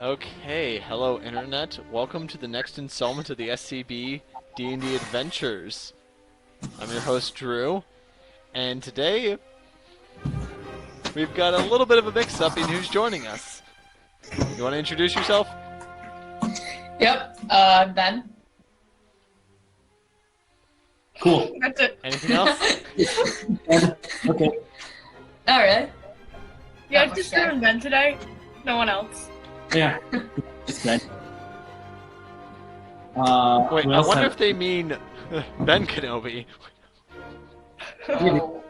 Okay, hello Internet. Welcome to the next installment of the SCB D&D Adventures. I'm your host Drew, and today we've got a little bit of a mix-up in who's joining us. You want to introduce yourself? Yep, Ben. Cool. That's it. Anything else? Okay. Alright. Yeah, Not it's just much Drew and Ben today. No one else. Yeah. Just Ben. Wait, we I also wonder have- if they mean Ben Kenobi. Oh.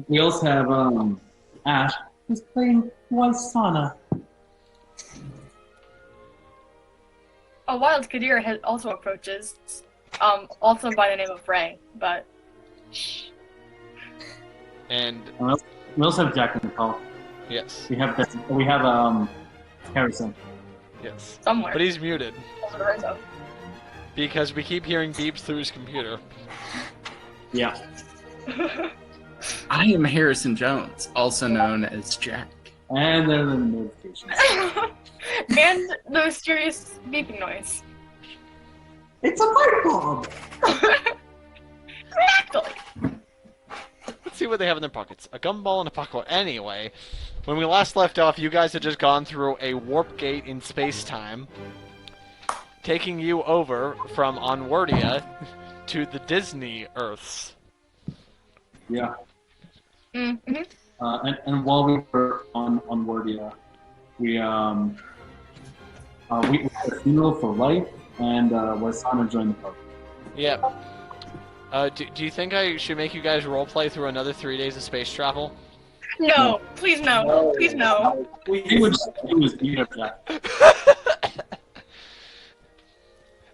we also have Ash, who's playing Waisana. A wild Kadir has also approaches, also by the name of Ray, but And We also have Jack in the call. yes, We have Harrison. yes. somewhere. But he's muted Also Lorenzo. because we keep hearing beeps through his computer. Yeah. I am Harrison Jones, also known as Jack. And then the notifications. And the mysterious beeping noise. It's a light bulb! Exactly. Let's see what they have in their pockets. A gumball and a pocket. Anyway, when we last left off, you guys had just gone through a warp gate in space-time, taking you over from Onwardia to the Disney Earths. Yeah. Mm-hmm. And while we were on Wordia, we had a funeral for life, and Waisana joined the party. Yep. Do you think I should make you guys roleplay through another 3 days of space travel? No, please no. Please no. He was beat up, Jack.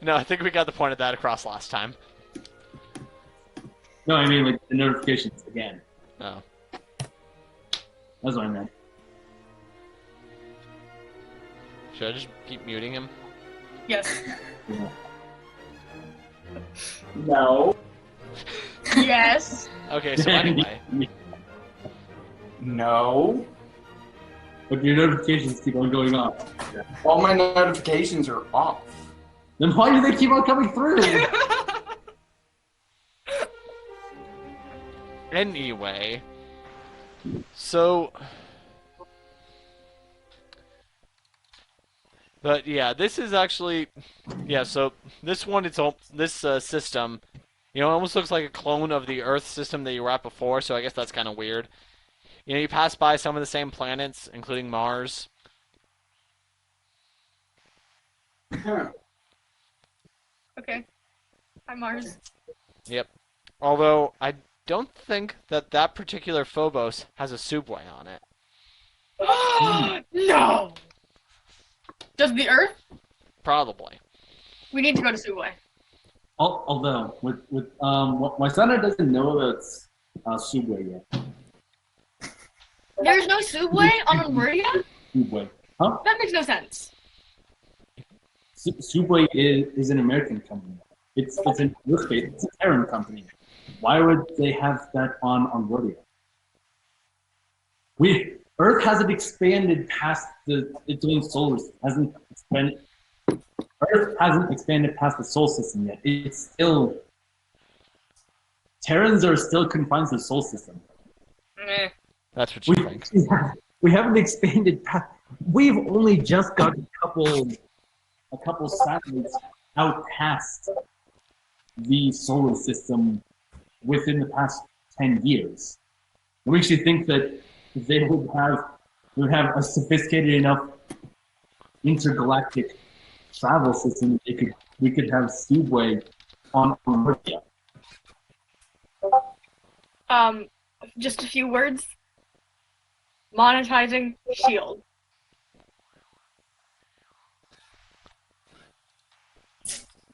No, I think we got the point of that across last time. No, I mean like the notifications again. Oh. That's what I meant. Should I just keep muting him? Yes. Yeah. No. Yes. Okay, so anyway. No. But your notifications keep on going off. All my notifications are off. Then why do they keep on coming through? Anyway. So... But yeah, this is actually... Yeah, so this one, this system, you know, it almost looks like a clone of the Earth system that you were at before, so I guess that's kind of weird. You know, you pass by some of the same planets, including Mars. Okay. Hi, Mars. Yep. Although, I don't think that that particular Phobos has a subway on it. No. Does the Earth? Probably. We need to go to Subway. Although my son doesn't know about Subway yet. There's no Subway on Onwardia? Subway, huh? That makes no sense. Subway is an American company. It's an Earth-based, it's a Terran company. Why would they have that on Wordia? Earth hasn't expanded past its own solar system. Earth hasn't expanded past the solar system yet. It's still Terrans are still confined to the solar system. Meh. That's what you think. We haven't expanded past. We've only just got a couple satellites out past the solar system within the past 10 years. It makes you think that they would have a sophisticated enough intergalactic travel system that we could have Speedway on Earth. Just a few words. Monetizing Shield.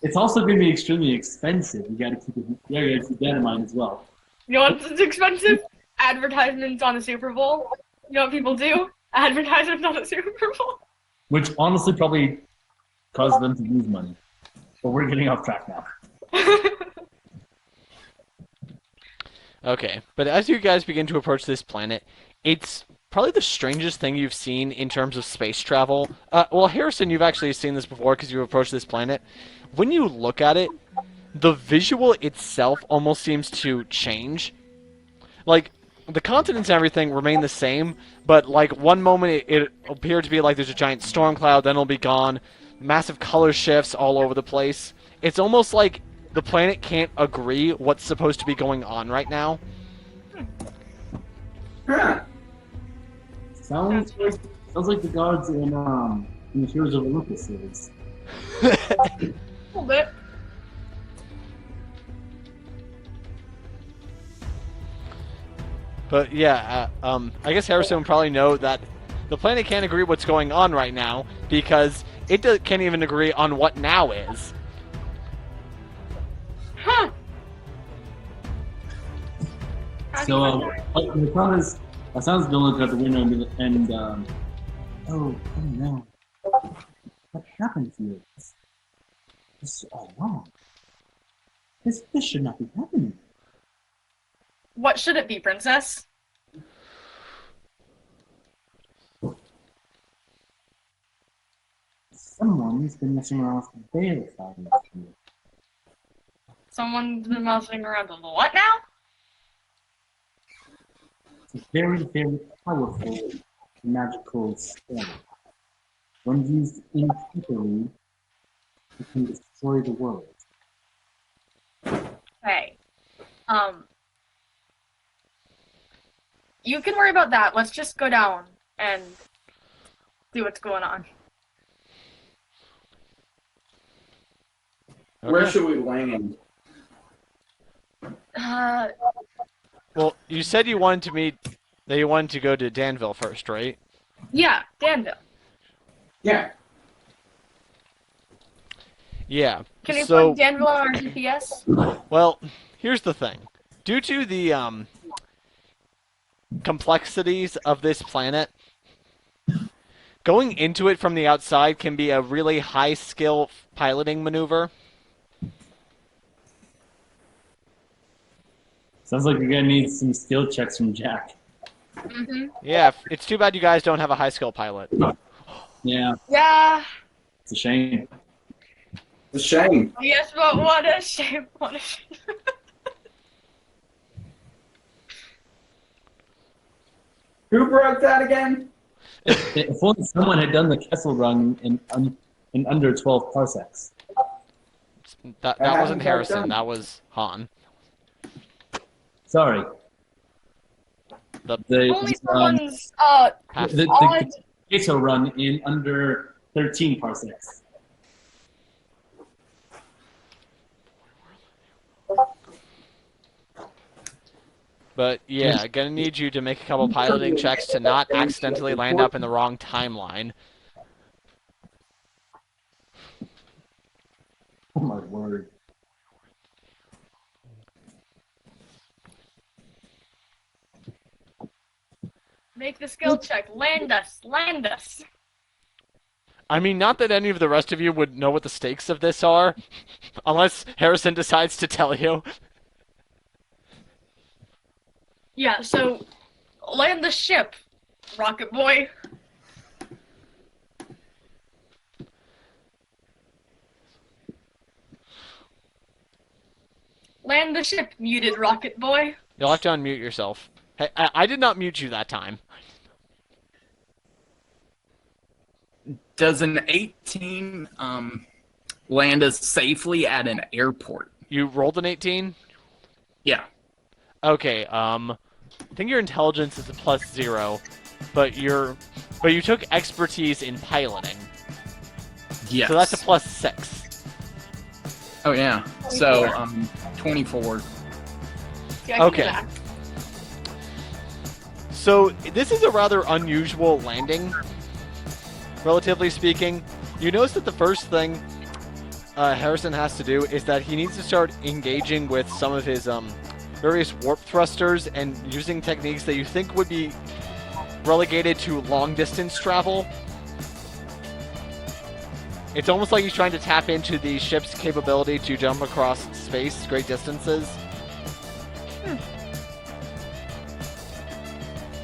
It's also going to be extremely expensive. You got to keep that in mind as well. You know what's expensive? Advertisements on the Super Bowl. You know what people do? Advertisements on the Super Bowl. Which honestly probably caused them to lose money. But we're getting off track now. Okay, but as you guys begin to approach this planet, It's probably the strangest thing you've seen in terms of space travel. Well, Harrison, you've actually seen this before because you've approached this planet. When you look at it, the visual itself almost seems to change. Like, the continents and everything remain the same, but like one moment it appeared to be like there's a giant storm cloud, then it'll be gone. Massive color shifts all over the place. It's almost like the planet can't agree what's supposed to be going on right now. Huh. Sounds like the gods in the Heroes of Olympus series. A little bit. But yeah, I guess Harrison would probably know that the planet can't agree what's going on right now because it can't even agree on what now is. Huh. So, the problem is, sounds gonna look out the window and oh no, what happened to you? This is all wrong. This should not be happening. What should it be, princess? Someone's been messing around with the veil side of you. Someone's been messing around with what now? It's a very, very powerful magical spell. When used improperly, it can destroy the world. Hey. You can worry about that. Let's just go down and see what's going on. Where should we land? Well, you said you wanted to go to Danville first, right? Yeah, Danville. Yeah. Yeah. Can you so, put Danville on our GPS? well, here's the thing. Due to the complexities of this planet, going into it from the outside can be a really high-skill piloting maneuver. Sounds like you're gonna need some skill checks from Jack. Mm-hmm. Yeah, it's too bad you guys don't have a high-skill pilot. Yeah, Yeah. it's a shame. It's a shame. Yes, but what a shame. What a shame. Who broke that again? If only someone had done the Kessel Run in under 12 parsecs. That I wasn't haven't Harrison, done- that was Han. Sorry. Only someone's the odd. Kessel Run in under 13 parsecs. But yeah, gonna need you to make a couple piloting checks to not accidentally land up in the wrong timeline. Oh my word. Make the skill check. Land us. Land us. I mean, not that any of the rest of you would know what the stakes of this are, unless Harrison decides to tell you. Yeah, so land the ship, Rocket Boy. Land the ship, muted Rocket Boy. You'll have to unmute yourself. Hey, I did not mute you that time. Does an 18 land us safely at an airport? You rolled an 18? Yeah. Okay, I think your intelligence is a +0, but you took expertise in piloting. Yes. So that's a +6. Oh yeah. So 24. Yeah, I can do Okay. that. So this is a rather unusual landing, relatively speaking. You notice that the first thing Harrison has to do is that he needs to start engaging with some of his various warp thrusters and using techniques that you think would be relegated to long distance travel. It's almost like he's trying to tap into the ship's capability to jump across space, great distances.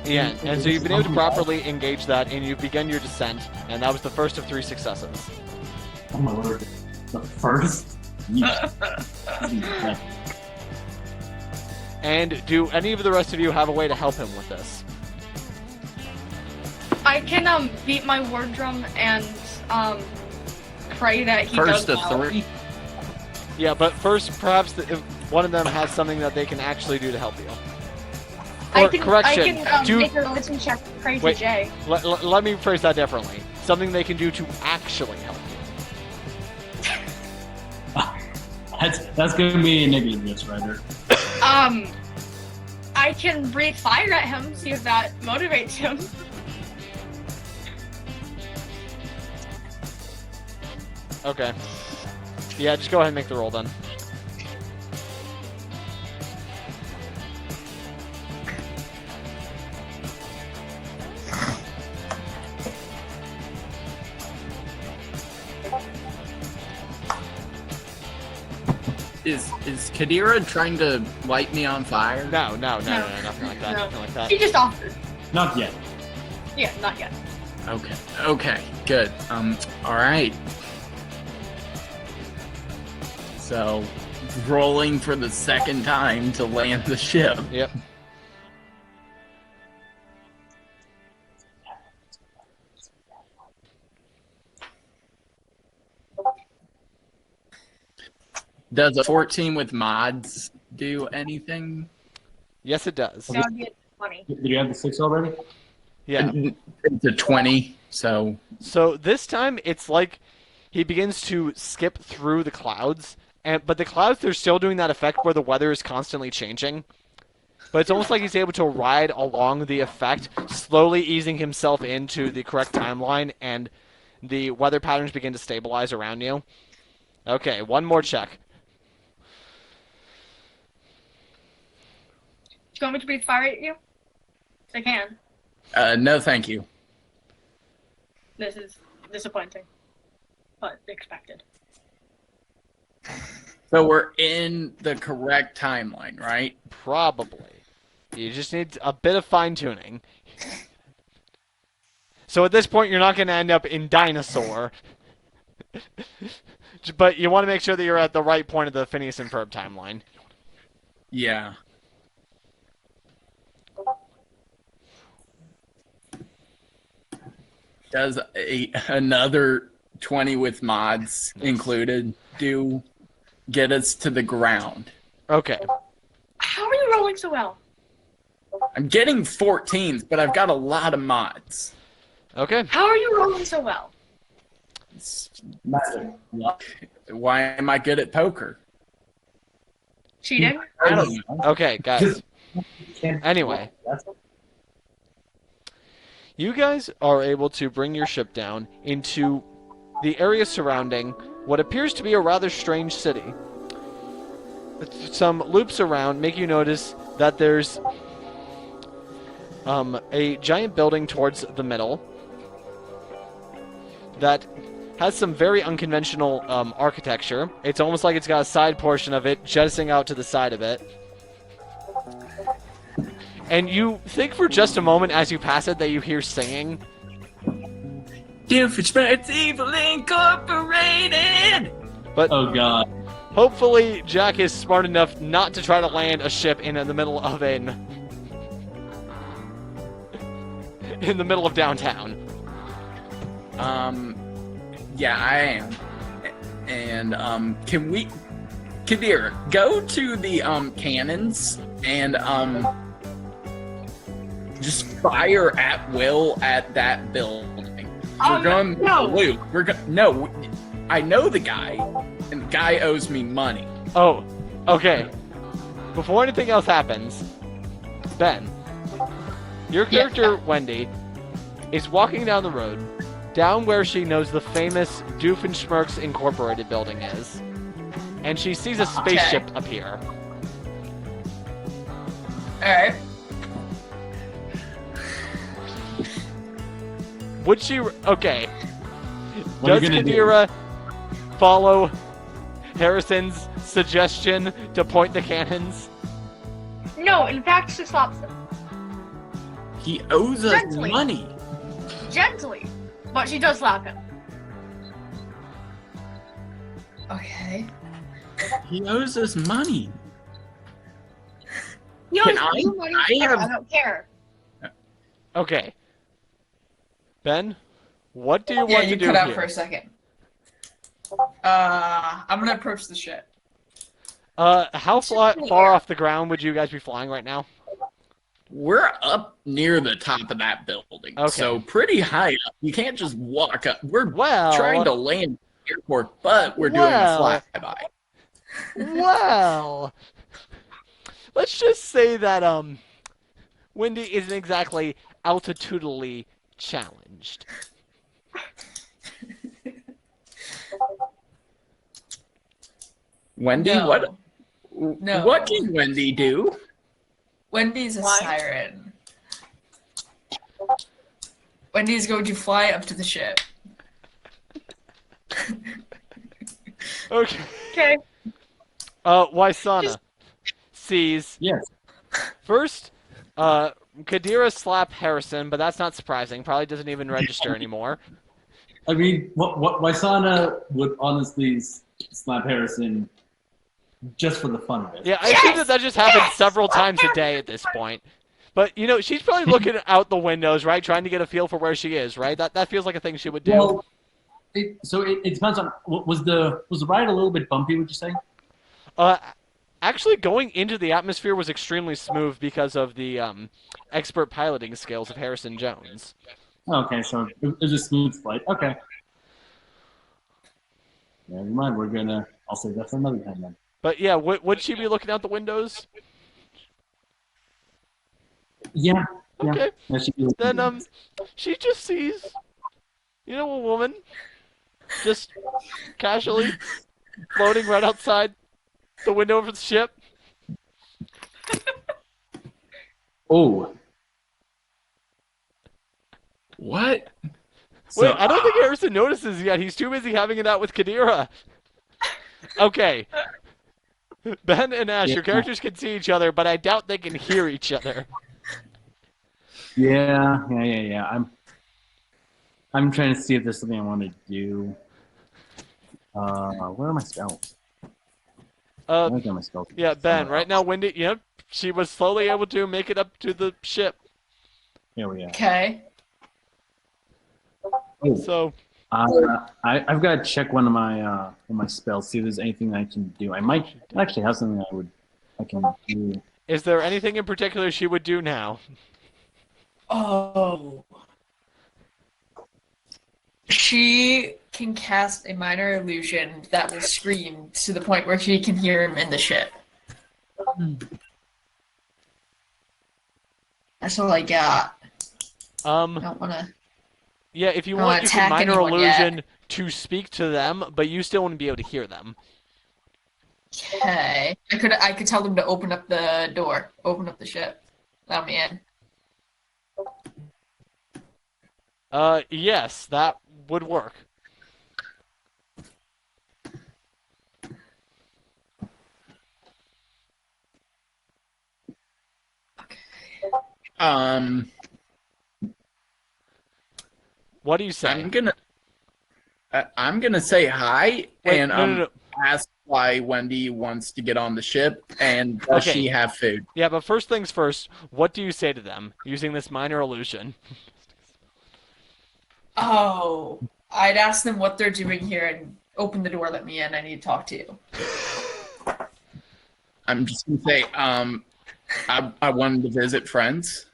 Yeah, and so you've been able to properly engage that, and you've begun your descent, and that was the first of 3 successes. Oh my lord. The first? Yeesh. And do any of the rest of you have a way to help him with this? I can beat my war drum and pray that he First does of well. 3. Yeah, but first, perhaps if one of them has something that they can actually do to help you. Or, correction, I can do... make a religion check to pray Wait. to Jay. Let me phrase that differently. Something they can do to actually help you. That's gonna be an English writer. I can breathe fire at him, see if that motivates him. Okay. Yeah, just go ahead and make the roll then. Is Kadira trying to light me on fire? No, nothing like that. No. Nothing like that. He just offered. Not yet. Yeah, not yet. Okay, good. All right. So, rolling for the second time to land the ship. Yep. Does a 14 with mods do anything? Yes, it does. That would be a 20. Did you have the 6 already? Yeah. It's a 20, so... So this time, it's like he begins to skip through the clouds, but the clouds, they're still doing that effect where the weather is constantly changing. But it's almost like he's able to ride along the effect, slowly easing himself into the correct timeline, and the weather patterns begin to stabilize around you. Okay, one more check. Do you want me to breathe fire at you? I can. No, thank you. This is disappointing, but expected. So we're in the correct timeline, right? Probably. You just need a bit of fine-tuning. So at this point, you're not going to end up in Dinosaur. But you want to make sure that you're at the right point of the Phineas and Ferb timeline. Yeah. Does another 20 with mods included do get us to the ground? Okay. How are you rolling so well? I'm getting 14s, but I've got a lot of mods. Okay. How are you rolling so well? It's magic luck. Why am I good at poker? Cheating? I don't know. Okay, guys. Anyway. You guys are able to bring your ship down into the area surrounding what appears to be a rather strange city. Some loops around make you notice that there's a giant building towards the middle that has some very unconventional architecture. It's almost like it's got a side portion of it jettisoning out to the side of it. And you think for just a moment as you pass it that you hear singing. Doofenshmirtz Evil Incorporated! But Oh god. hopefully Jack is smart enough not to try to land a ship in the middle of in the middle of downtown. Yeah, I am. And, can we... Kadir, go to the, cannons and, just fire at will at that building. We're going no. Luke. No, I know the guy, and the guy owes me money. Oh, okay. Before anything else happens, Ben, your character, Wendy, is walking down the road, down where she knows the famous Doofenshmirtz Incorporated building is, and she sees a spaceship appear. Alright. Would she... Okay. What are Does you gonna do? Kadira follow Harrison's suggestion to point the cannons? No, in fact, she stops them. He owes us Gently. money. Gently. But she does slap him. Okay. He owes us money. You Can know, I- you money. I have- I don't care. Okay. Ben, what do you Yeah, want to you do cut out here? for a second. I'm gonna approach the ship. How far off the ground would you guys be flying right now? We're up near the top of that building, Okay. so pretty high up. You can't just walk up. We're Well, trying to land at the airport, but we're doing Well. a flyby. Well, let's just say that Wendy isn't exactly altitudinally challenged. Wendy, No. what can Wendy do? Wendy's a Why? siren. Wendy's going to fly up to the ship. Okay. Okay. Waisana sees Yes. first, Kadira slap Harrison, but that's not surprising. Probably doesn't even register anymore. I mean, what Waisana would honestly slap Harrison just for the fun of it. Yeah, I assume that just happens several times a day at this point. But, you know, she's probably looking out the windows, right? Trying to get a feel for where she is, right? That feels like a thing she would do. Well, it depends on was the ride a little bit bumpy? Would you say? Actually, going into the atmosphere was extremely smooth because of the expert piloting skills of Harrison Jones. Okay, so it was a smooth flight. Okay. Never mind. I'll save that for another time then. But yeah, would she be looking out the windows? Yeah. Okay. Yeah, she was- Then she just sees, you know, a woman just casually floating right outside the window of the ship. Oh. What? Wait, I don't think Harrison notices yet. He's too busy having it out with Kadira. Okay. Ben and Ash, your characters can see each other, but I doubt they can hear each other. Yeah. I'm trying to see if there's something I want to do. Where are my spells? I got my spells. Yeah, Ben, right now, Wendy, you know, she was slowly able to make it up to the ship. Here we are. Okay. Oh, So, I've got to check one of my spells, see if there's anything I can do. I might actually have something I can do. is there anything in particular she would do now? Oh. She can cast a minor illusion that will scream to the point where she can hear him in the ship. That's all I got. I don't wanna. Yeah, if you I don't want, you can attack minor anyone illusion yet. to speak to them, but you still wouldn't be able to hear them. Okay. I could tell them to open up the door, open up the ship, let me in. Yes, that would work. What do you say? I'm gonna say hi Wait, and no. ask why Wendy wants to get on the ship and does Okay. she have food? Yeah, but first things first, what do you say to them using this minor illusion? Oh, I'd ask them what they're doing here and open the door, let me in. I need to talk to you. I'm just gonna say I wanted to visit friends.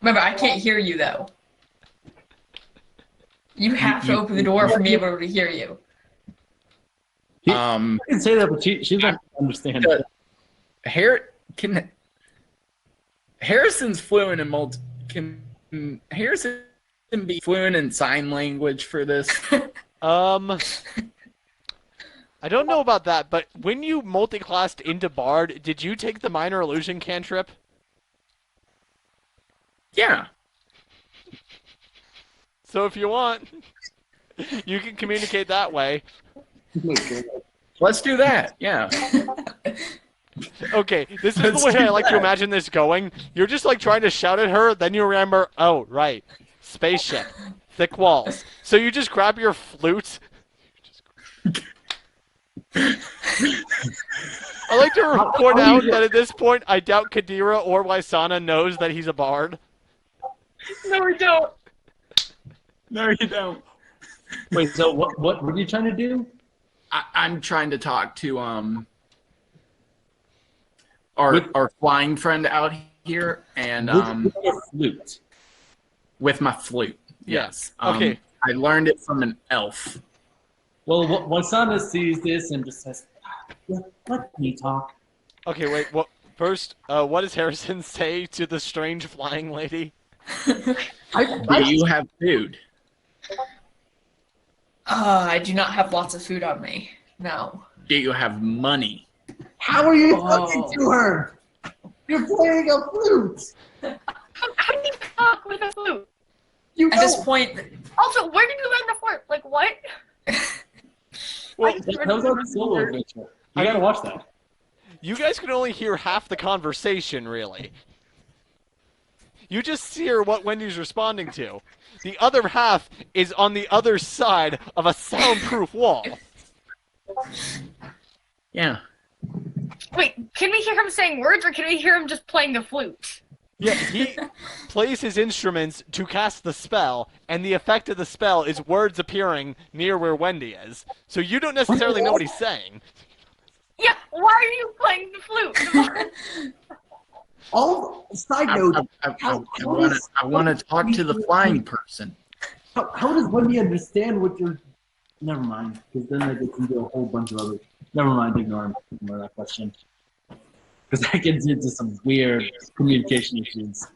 Remember, I can't hear you though. You have to open the door for me to be able to hear you. Um, I can say that, but she's not gonna understand. Harrison's fluent in can Harrison be fluent in sign language for this? I don't know about that, but when you multi-classed into Bard, did you take the minor illusion cantrip? Yeah. So if you want, you can communicate that way. Let's do that. Yeah. Okay, this is That's the way I too like to bad. imagine this going. You're just like trying to shout at her, then you remember, oh, right, spaceship, thick walls. So you just grab your flute. I like to point out that at this point, I doubt Kadira or Lysana knows that he's a bard. No, we don't. No, you don't. Wait, so what are you trying to do? I'm trying to talk to With- our flying friend out here, and With your flute. with my flute. Yes. Okay. I learned it from an elf. Well, Wasana sees this and just says, let me talk. Okay, wait. What? First, what does Harrison say to the strange flying lady? Do you have food? I do not have lots of food on me. No. Do you have money? How are you Oh. talking to her? You're playing a flute. How do you talk with a flute? You At this know. Also, point, where did you learn the flute? Like, what? Well, That was on the solo adventure. You gotta watch that. you guys can only hear half the conversation, really. You just hear what Wendy's responding to. The other half is on the other side of a soundproof wall. Yeah. Wait, can we hear him saying words, or can we hear him just playing the flute? Yeah, he plays his instruments to cast the spell, and the effect of the spell is words appearing near where Wendy is. So you don't necessarily know what he's saying. Yeah, why are you playing the flute? All side I, note, I want to talk to the flying person. how does Wendy understand what you're? Never mind, because then that gets into a whole bunch of other. Never mind, ignore that question. Because that gets into some weird communication issues.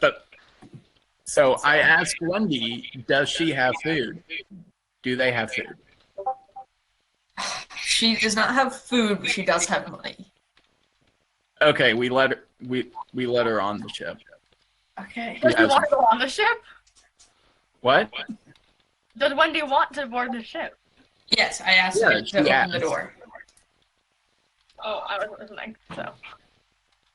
But so I asked Wendy, does she have food? Do they have food? she does not have food, but she does have money. Okay, we let her on the ship. Okay. Does he Yes. want to go on the ship? What? Does Wendy want to board the ship? Yes, I asked Yeah, her to she open asked. the door. Oh, I wasn't listening, so.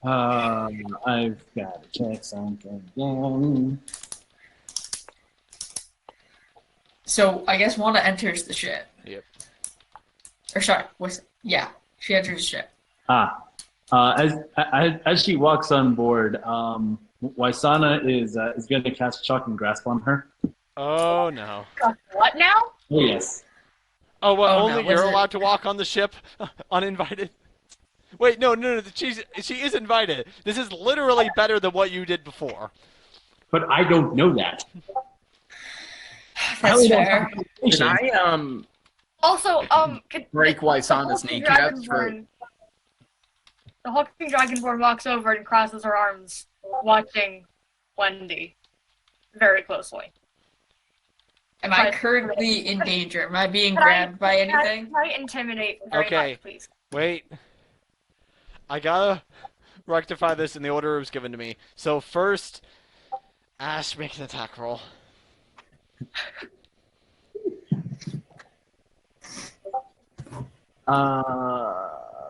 I've got to check something down. So I guess Wanda enters the ship. Yep. Ah, Or sorry, she enters the ship. As she walks on board, Waisana is going to cast Shocking Grasp on her. Oh, no. What now? Oh, yes. Oh, well, Oh, no, only was you're it- allowed to walk on the ship uninvited? Wait, no, she is invited. This is literally better than what you did before. But I don't know that. That's fair. Can I Also, could break Waisana's Hulking kneecaps for? Dragonborn- The Hulking Dragonborn walks over and crosses her arms, watching Wendy very closely. Am I currently in danger? Am I being Can I- grabbed by anything? Can I intimidate very Okay. much, please? Wait. I gotta rectify this in the order it was given to me. So first, Ash, make an attack roll.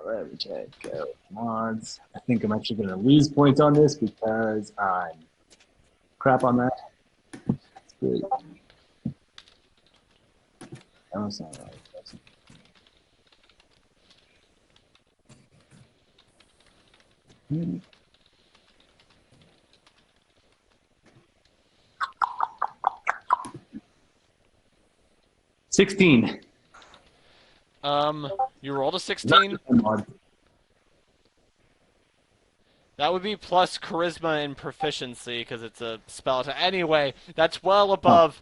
Let me check out mods. I think I'm actually going to lose points on this because I'm crap on that. That's good. No, it's not right. That's- Hmm. $16. You rolled a 16. Mod. That would be plus charisma and proficiency because it's a spell attack. Anyway, that's well above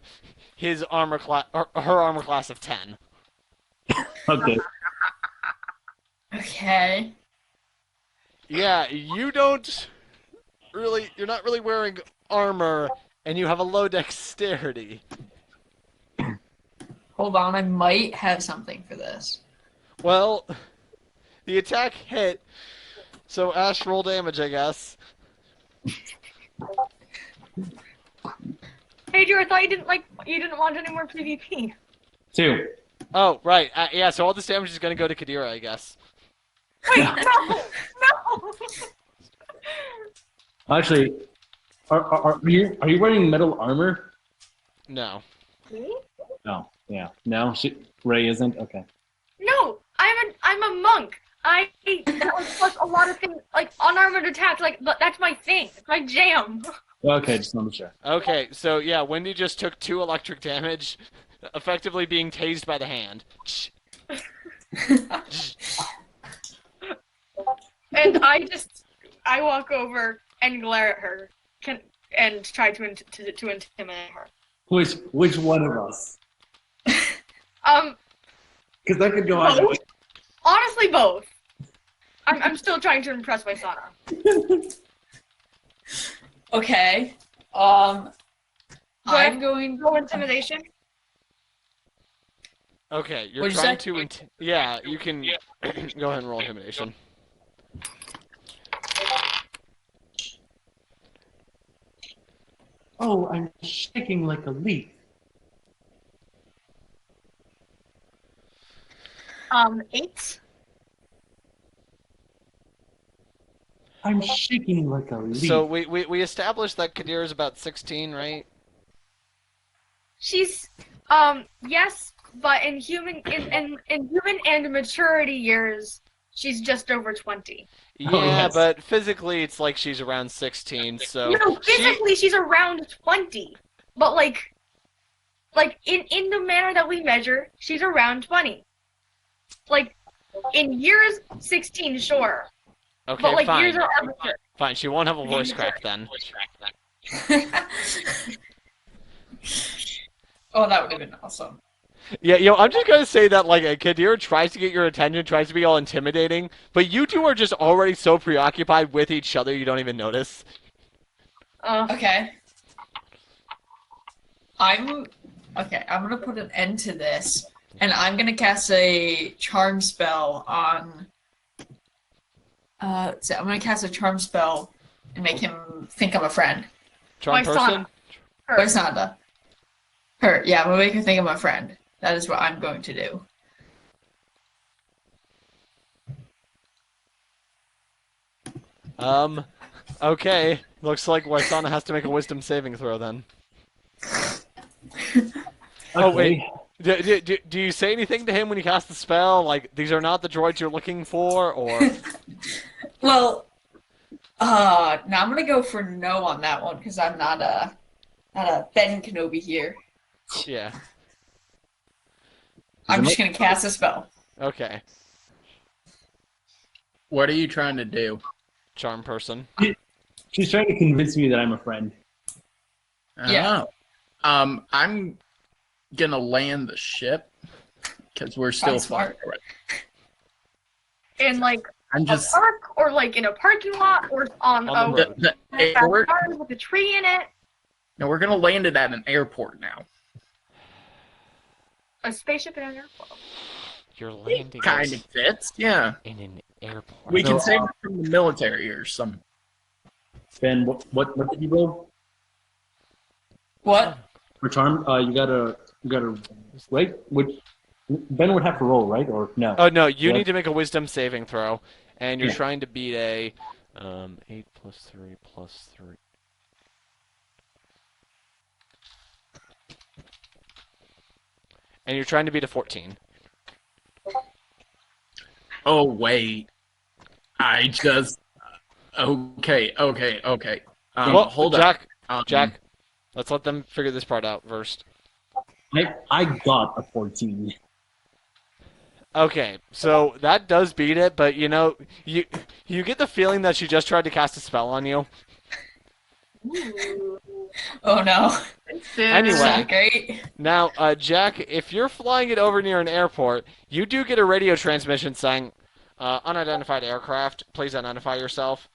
his armor class or her armor class of 10. Okay. Okay. Yeah, you're not really wearing armor, and you have a low dexterity. Hold on, I might have something for this. Well, the attack hit, so Ash roll damage, I guess. Hey, Drew, I thought you didn't want any more PvP. 2. Oh, right. Yeah, so all this damage is going to go to Kadira, I guess. Wait, no! No! Actually, are you wearing metal armor? No. No. Yeah. No. Ray isn't. Okay. No! I'm a monk! That was plus a lot of things, like unarmored attacks, like that's my thing. It's my jam. Okay. Just want to be sure. Okay, so yeah, Wendy just took 2 electric damage, effectively being tased by the hand. And I walk over and glare at her, and try to intimidate her. Which one of us? Because that could go either way. Honestly, both. I'm still trying to impress my Sana. Okay. I'm I'm going. roll intimidation. Okay, you're What'd you trying say? to yeah, you can go ahead and roll intimidation. Oh, I'm shaking like a leaf. 8. I'm shaking like a leaf. So we established that Kadir is about 16, right? She's yes, but in human and maturity years, she's just over 20. Yeah, Oh, yes. but physically it's like she's around 16, so No, physically she's around 20, but like in the manner that we measure, she's around 20. Like in years, 16, sure, okay, but like fine. years are arbitrary. Fine, she won't have a voice crack then. Oh, that would have been awesome. Yeah, I'm just gonna say that like Kadir tries to get your attention, tries to be all intimidating, but you two are just already so preoccupied with each other you don't even notice. Okay. I'm gonna put an end to this, and I'm gonna cast a charm spell on. So I'm gonna cast a charm spell and make him think I'm a friend. Charm My person? Sana. Or it's not the. Her, yeah, I'm gonna make her think I'm a friend. That is what I'm going to do. Okay. Looks like Waisana has to make a wisdom saving throw then. Oh, wait. Do you say anything to him when you cast the spell? Like, these are not the droids you're looking for, or... Well, now I'm gonna go for no on that one because I'm not a Ben Kenobi here. Yeah. I'm just gonna cast a spell. Okay. What are you trying to do? Charm person. She's trying to convince me that I'm a friend. Yeah. Oh. I'm gonna land the ship because we're still Sounds smart. far away. In like I'm a just park, or like in a parking lot, or on On a the road. the backyard airport. with a tree in it. No, we're gonna land it at an airport now. A spaceship in an airport. You're landing Kind of fits, yeah. in an airport. We No, can save it from the military or some. Ben, what did you roll What? for charm? You gotta right? Which Ben would have to roll, right? Or no? Oh, no, you What? need to make a wisdom saving throw, and you're Yeah. trying to beat a 8 plus 3 plus 3. And you're trying to beat a 14. Oh wait, I just. Okay. Well, Hold Jack, up. Jack, let's let them figure this part out first. I got a 14. Okay, so that does beat it, but you get the feeling that she just tried to cast a spell on you. Oh no. Anyway. It's not great. Now, Jack, if you're flying it over near an airport, you do get a radio transmission saying, unidentified aircraft, please identify yourself.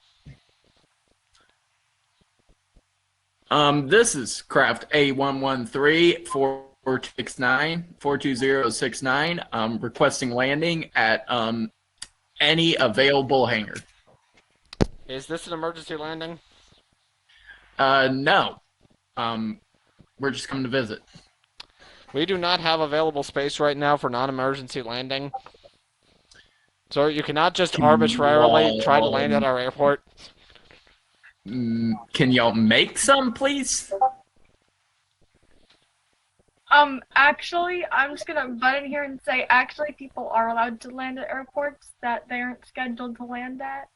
This is craft A113-469-42069. Requesting landing at any available hangar. Is this an emergency landing? No. We're just coming to visit. We do not have available space right now for non-emergency landing. So you cannot just arbitrarily try to land at our airport. Can y'all make some, please? Actually, I'm just gonna butt in here and say, actually, people are allowed to land at airports that they aren't scheduled to land at.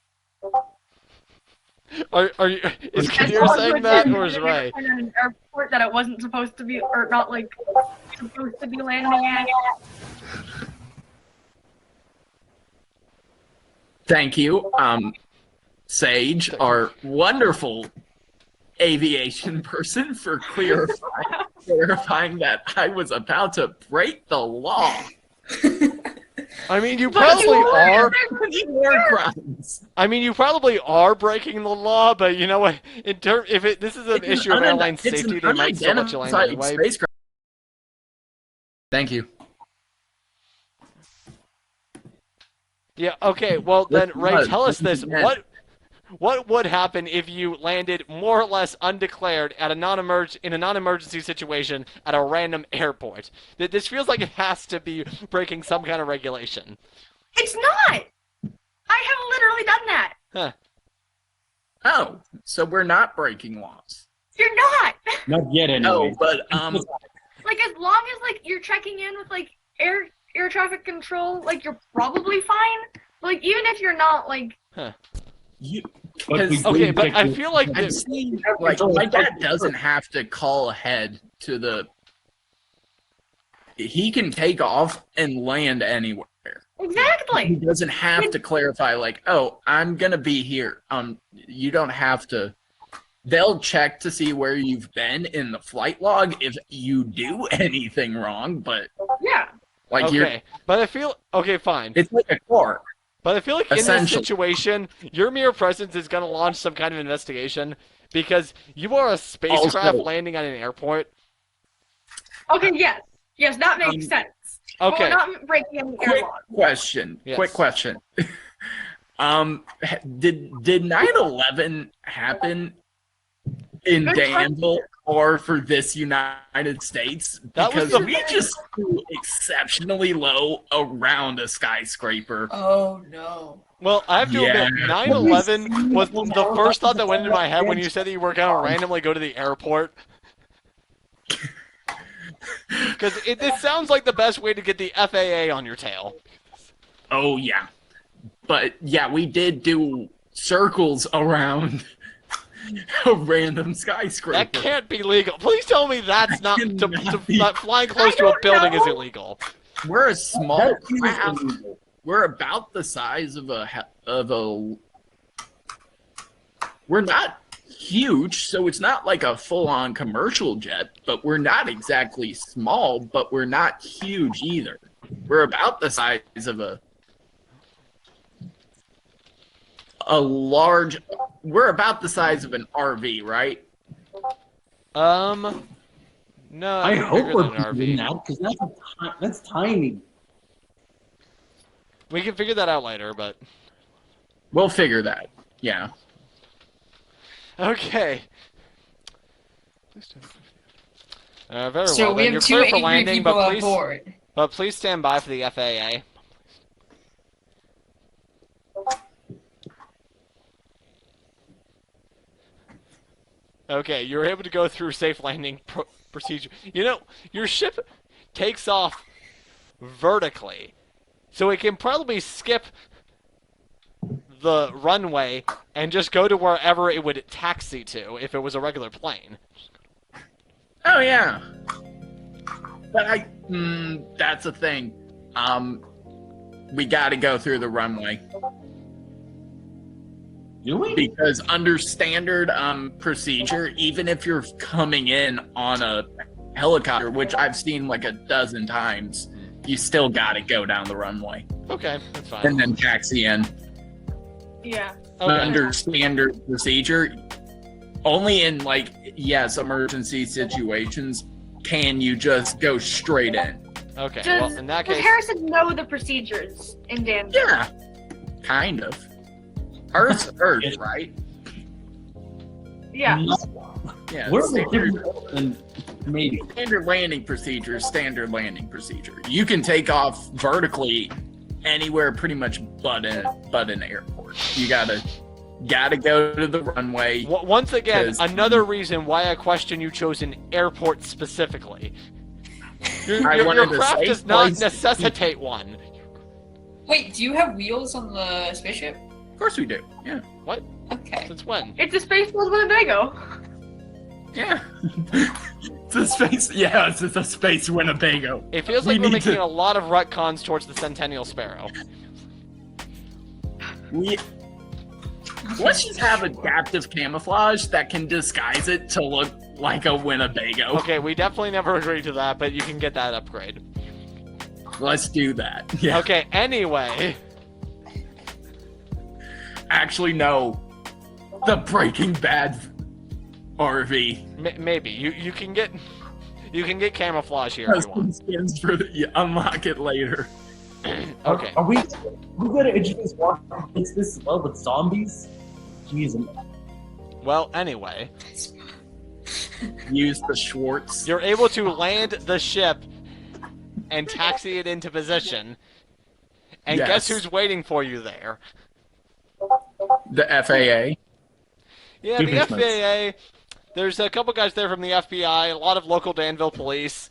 Are you? Is Kadir saying that, or is Ray? At an airport that it wasn't supposed to be, or not like supposed to be landing at. Thank you, Sage, our wonderful aviation person, for clarifying that I was about to break the law. I mean, you probably are. War crimes. I mean, you probably are breaking the law, but you know what? If this is an issue of airline safety, they might still let you land anyway. Spacecraft. Thank you. Yeah. Okay. Well, then, Ray, was- tell us this this: is what would happen if you landed more or less undeclared at in a non-emergency situation at a random airport? This feels like it has to be breaking some kind of regulation. It's not! I have literally done that! Huh. Oh, so we're not breaking laws. You're not! Not yet, No, anyway. but Like, as long as, like, you're checking in with, like, air traffic control, like, you're probably fine. Like, even if you're not, like... you. But we Okay, did but pick I the- feel like I've seen, like, my dad doesn't have to call ahead to the. He can take off and land anywhere. He Exactly! doesn't have to clarify, like, oh, I'm gonna be here. You don't have to. They'll check to see where you've been in the flight log if you do anything wrong, but Yeah. like you're. okay, but I feel okay, fine. It's like a car. But I feel like in this Essentially. situation, your mere presence is going to launch some kind of investigation because you are a spacecraft Also- landing at an airport. Okay, yes. Yes, that makes sense. But Okay. we're not breaking any air Quick laws. question. Yes. Quick question. Did 9/11 happen in Good question. Danville or for this United States? That was Because the- we just flew exceptionally low around a skyscraper. Oh no. Well, I have to Yeah. admit, 9/11 was the first thought that went into my head when you said that you were going to randomly go to the airport. Because this sounds like the best way to get the FAA on your tail. Oh yeah, but yeah, we did do circles around a random skyscraper. That can't be legal. Please tell me that's not cannot be. that flying close to a don't building is know. illegal. We're a small That is craft. illegal. We're about the size of a. We're not huge, so it's not like a full-on commercial jet. But we're not exactly small, but we're not huge either. We're about the size of a large. We're about the size of an RV, right? No. I think hope bigger we're than an doing RV. that because that's tiny. We can figure that out later, but We'll figure that. Yeah. okay. Very So well. we Then have you're two clear for angry landing, people but aboard. please stand by for the FAA. Okay, you're able to go through safe landing procedure. You know, your ship takes off vertically, so it can probably skip the runway and just go to wherever it would taxi to if it was a regular plane. Oh yeah. But that's a thing. We got to go through the runway Do we? because under standard procedure, even if you're coming in on a helicopter, which I've seen like a dozen times, you still got to go down the runway Okay, that's fine. and then taxi in. Yeah. Okay. Under standard procedure, only in like emergency situations can you just go straight in. Okay, Does, well, in that does case, Harrison know the procedures in Danville? Yeah, kind of. Earth's Earth, right? Yeah. Yeah. We're standard, different than standard landing procedure. Standard landing procedure. You can take off vertically anywhere pretty much but an airport. You gotta go to the runway. Once again, 'cause- another reason why I question you chose an airport specifically. I Your wanted a craft safe does not place. necessitate one. Wait, do you have wheels on the spaceship? Of course we do. Yeah. What? Okay. Since when? It's a space with Winnebago. Yeah. It's a space. Yeah, it's a space Winnebago. It feels We like we're need making to- a lot of retcons towards the Centennial Sparrow. Let's just have adaptive camouflage that can disguise it to look like a Winnebago. Okay, we definitely never agreed to that, but you can get that upgrade. Let's do that. Yeah. Okay, anyway. Actually, no. The Breaking Bad RV. Maybe. You can get camouflage here if you want. Skins for you unlock it later. Okay. Are we going to introduce this as well with zombies? Jeez. Well, anyway. Use the Schwartz. You're able to land the ship and taxi it into position. And guess Yes. who's waiting for you there? The FAA. Yeah, the Doofenshmirtz. FAA. There's a couple guys there from the FBI, a lot of local Danville police.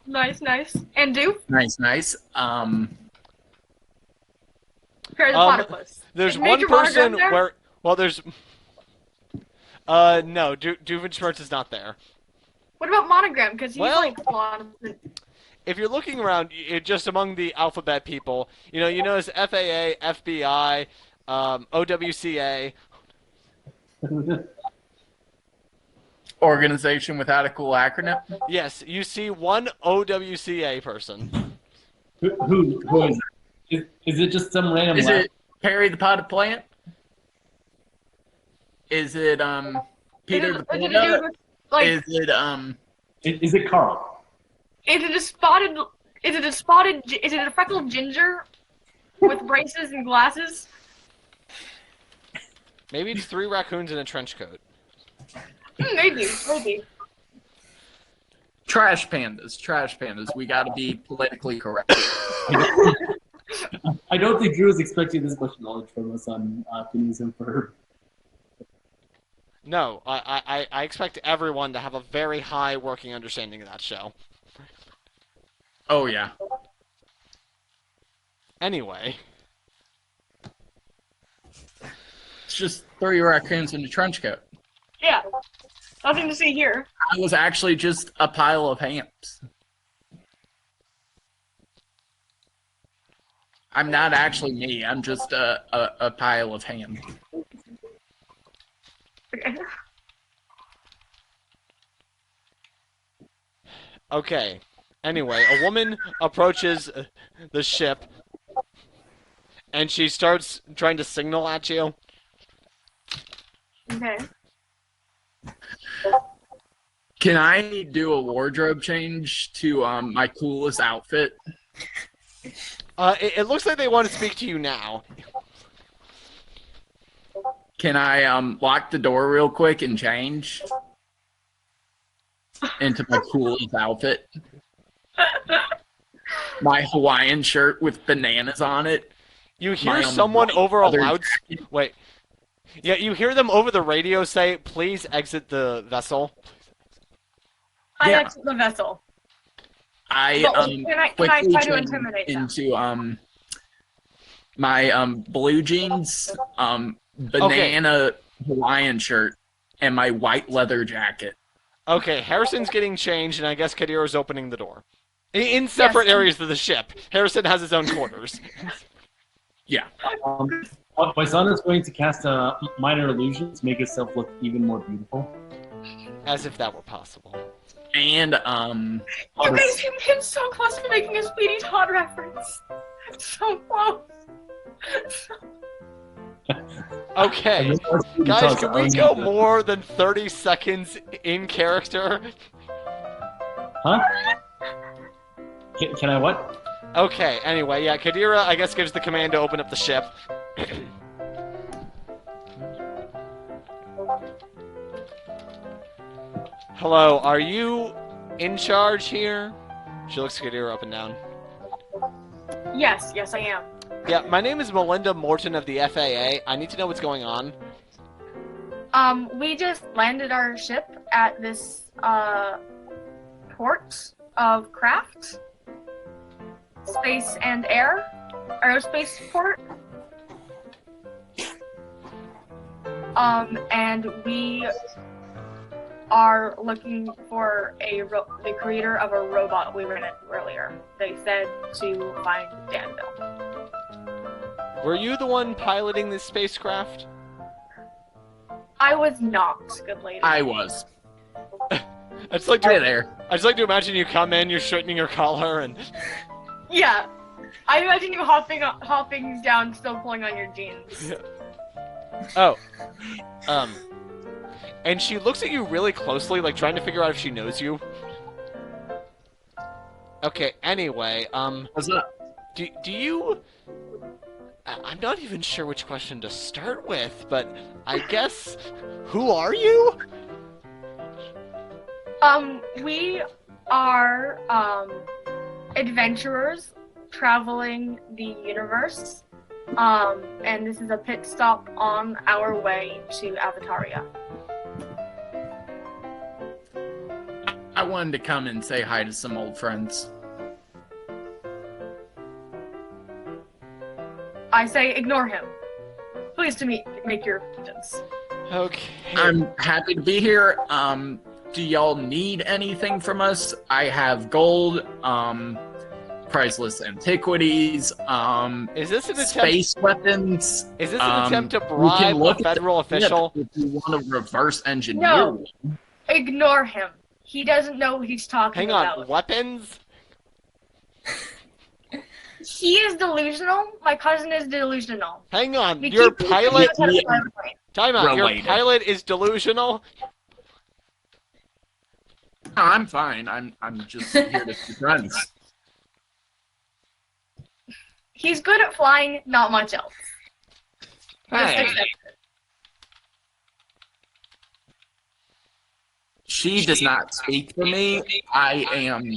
Nice. And do Nice. pair the platypus. There's Is one Major Monogram person there? where... Well, there's... no, Doofenshmirtz is not there. What about Monogram? Because he's Well- like a lot of the... If you're looking around, just among the alphabet people, you notice FAA, FBI, OWCA. Organization without a cool acronym. Yes, you see one OWCA person. Who is it? Is it just some random Is lab? it Perry the Potted Plant? Is it Peter the Is it Panda? like, Is it Is it Carl? is it a freckled ginger with braces and glasses? Maybe it's 3 raccoons in a trench coat. Maybe. Trash pandas? We gotta be politically correct. I don't think Drew is expecting this much knowledge from us on feminism for. No, I expect everyone to have a very high working understanding of that show. Oh yeah. Anyway, It's just 3 raccoons in a trench coat. Yeah. Nothing to see here. I was actually just a pile of hams. I'm not actually me. I'm just a pile of ham. Okay. okay. Anyway, a woman approaches the ship, and she starts trying to signal at you. Okay. Can I do a wardrobe change to my coolest outfit? It looks like they want to speak to you now. Can I lock the door real quick and change into my coolest outfit? My Hawaiian shirt with bananas on it. You hear My, someone white over a leather loud... jacket. Wait. Yeah, you hear them over the radio say, please exit the vessel. I Yeah. exit the vessel. I But can I quickly try to change intimidate them? into my blue jeans, banana Hawaiian shirt, and my white leather jacket. Okay, Harrison's getting changed, and I guess Kadira's opening the door. In separate Yes. areas of the ship. Harrison has his own quarters. Yeah. My son is going to cast a minor illusion to make himself look even more beautiful. As if that were possible. And You guys came so close to making a Speedy Todd reference. So close. Okay. Guys, can we go more than 30 seconds in character? Huh? Can I what? Okay, anyway, yeah, Kadira, I guess, gives the command to open up the ship. Hello, are you in charge here? She looks Kadira up and down. Yes, I am. Yeah, my name is Melinda Morton of the FAA. I need to know what's going on. We just landed our ship at this port of Craft, Space and Air, Aerospace Port. And we are looking for the creator of a robot we ran into earlier. They said to find Danville. Were you the one piloting this spacecraft? I was not, good lady. I was. I just like Hey to, there. I just like to imagine you come in, you're straightening your collar, and Yeah. I imagine you hopping down, still pulling on your jeans. oh, and she looks at you really closely, like trying to figure out if she knows you. Okay. Anyway, What's up? do you? I'm not even sure which question to start with, but I guess, who are you? We are, adventurers traveling the universe. And this is a pit stop on our way to Avataria. I wanted to come and say hi to some old friends. I say ignore him. Pleased to make your acquaintance. Okay. I'm happy to be here. Do y'all need anything from us? I have gold, priceless antiquities, Is this an attempt? space weapons. Is this an attempt to we can bribe a look at federal the ship official? if you want to reverse engineer. No. Ignore him. He doesn't know what he's talking Hang about. on, weapons? He is delusional. My cousin is delusional. Hang on, We your keep- pilot. we keep- Yeah. Time out. Your Related. pilot is delusional. No, I'm fine. I'm just here to be friends. He's good at flying, not much else. Just Hey, accept it. she does not speak to me. I am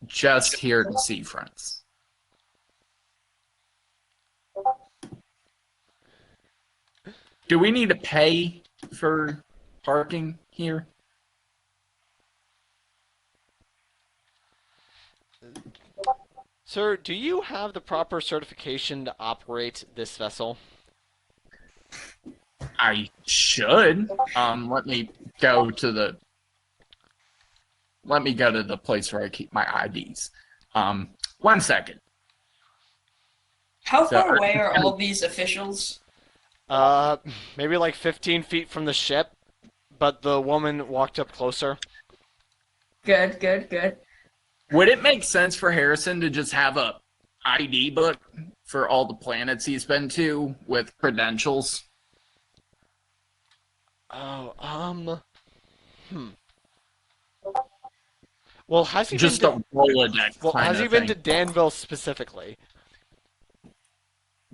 just here to see friends. Do we need to pay for parking here? Sir, do you have the proper certification to operate this vessel? I should. Let me go to the place where I keep my IDs. 1 second. How So, far away are all these officials? Maybe like 15 feet from the ship, but the woman walked up closer. Good, good, good. Would it make sense for Harrison to just have a ID book for all the planets he's been to with credentials? Oh, Well, has he Just been a Rolodex well, kind has he of been thing. to Danville specifically?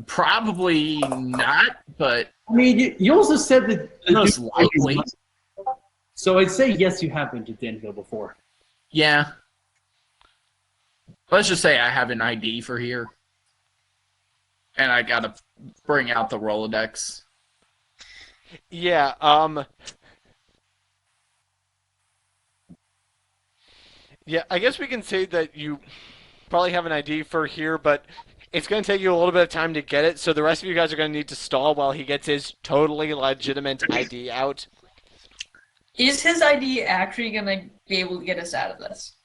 Probably not, but I mean, you also said that the most dude- likely. So I'd say yes, you have been to Danville before. Yeah. Let's just say I have an ID for here. And I gotta bring out the Rolodex. Yeah, yeah, I guess we can say that you probably have an ID for here, but it's going to take you a little bit of time to get it, so the rest of you guys are going to need to stall while he gets his totally legitimate ID out. Is his ID actually gonna be able to get us out of this?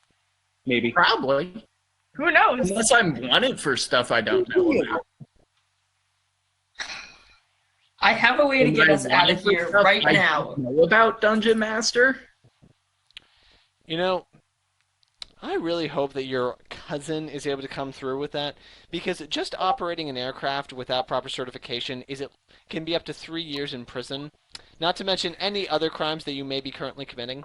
Maybe. Probably. Who knows? Unless I'm wanted for stuff I don't know about. I have a way to get us out of Wanted for here stuff right I now. don't know about Dungeon Master? You know, I really hope that your cousin is able to come through with that, because just operating an aircraft without proper certification can be up to 3 years in prison, not to mention any other crimes that you may be currently committing.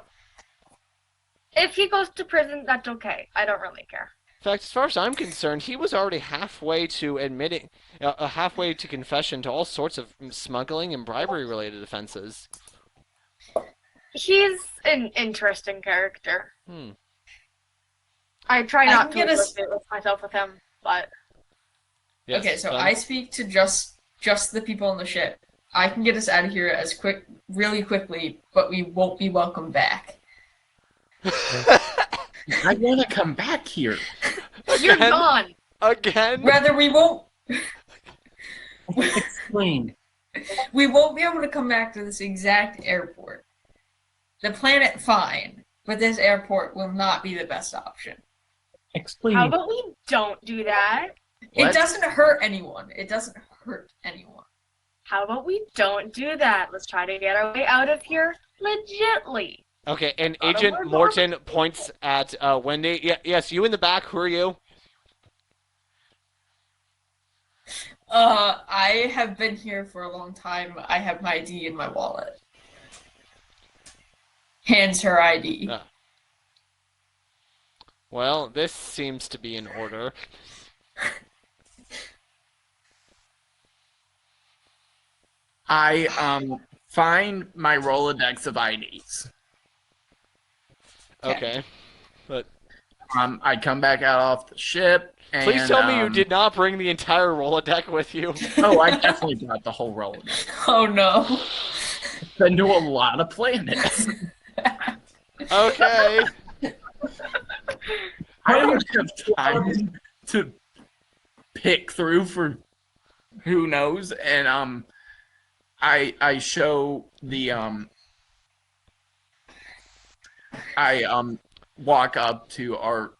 If he goes to prison, that's okay. I don't really care. In fact, as far as I'm concerned, he was already halfway to admitting, halfway to confession to all sorts of smuggling and bribery-related offenses. He's an interesting character. Hmm. I try I not can to get us- associate with myself with him, but Yes, Okay, so Ben? I speak to just the people on the ship. I can get us out of here really quickly, but we won't be welcome back. I want to come back here. You're Again? gone. Again? Rather, we won't Explain. be able to come back to this exact airport. The planet, fine, but this airport will not be the best option. Explain. How about we don't do that? It Let's- doesn't hurt anyone. It doesn't hurt anyone. How about we don't do that? Let's try to get our way out of here legitly. Okay, and Not a Agent word Morton points at Wendy. Yes, you in the back. Who are you? I have been here for a long time. I have my ID in my wallet. Hands her ID. Ah. Well, this seems to be in order. I find my Rolodex of IDs. Okay. But I come back out off the ship. And, please tell me you did not bring the entire Rolodeck with you. Oh, I definitely brought the whole Rolodex. Oh no. Been to a lot of planets. Okay. I don't have time to pick through for who knows, and I show the I walk up to our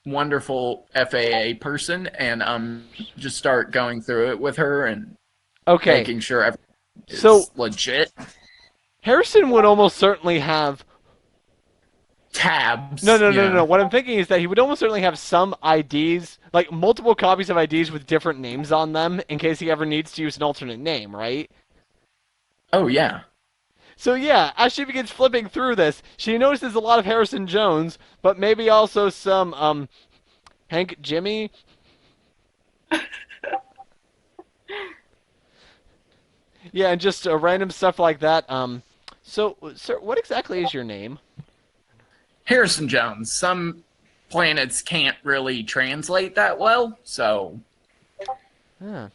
wonderful FAA person and just start going through it with her and Okay. making sure everything is So- legit. Harrison would almost certainly have. Tabs. No. What I'm thinking is that he would almost certainly have some IDs, like multiple copies of IDs with different names on them, in case he ever needs to use an alternate name, right? Oh yeah. So yeah, as she begins flipping through this, she notices a lot of Harrison Jones, but maybe also some Hank Jimmy. Yeah, and just random stuff like that. So, sir, what exactly is your name? Harrison Jones. Some planets can't really translate that well, so Ah,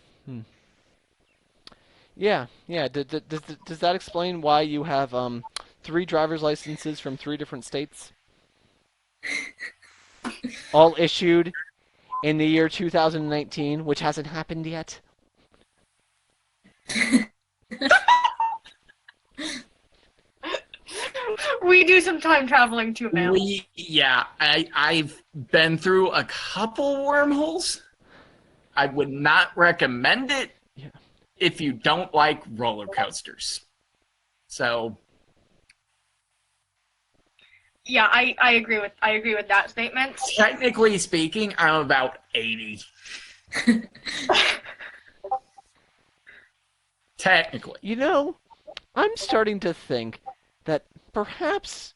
Yeah. Does that explain why you have 3 driver's licenses from 3 different states? All issued in the year 2019, which hasn't happened yet. We do some time traveling too, man. I've been through a couple wormholes. I would not recommend it Yeah. if you don't like roller coasters. So Yeah, I agree with that statement. technically speaking, I'm about 80. Technically. You know, I'm starting to think that perhaps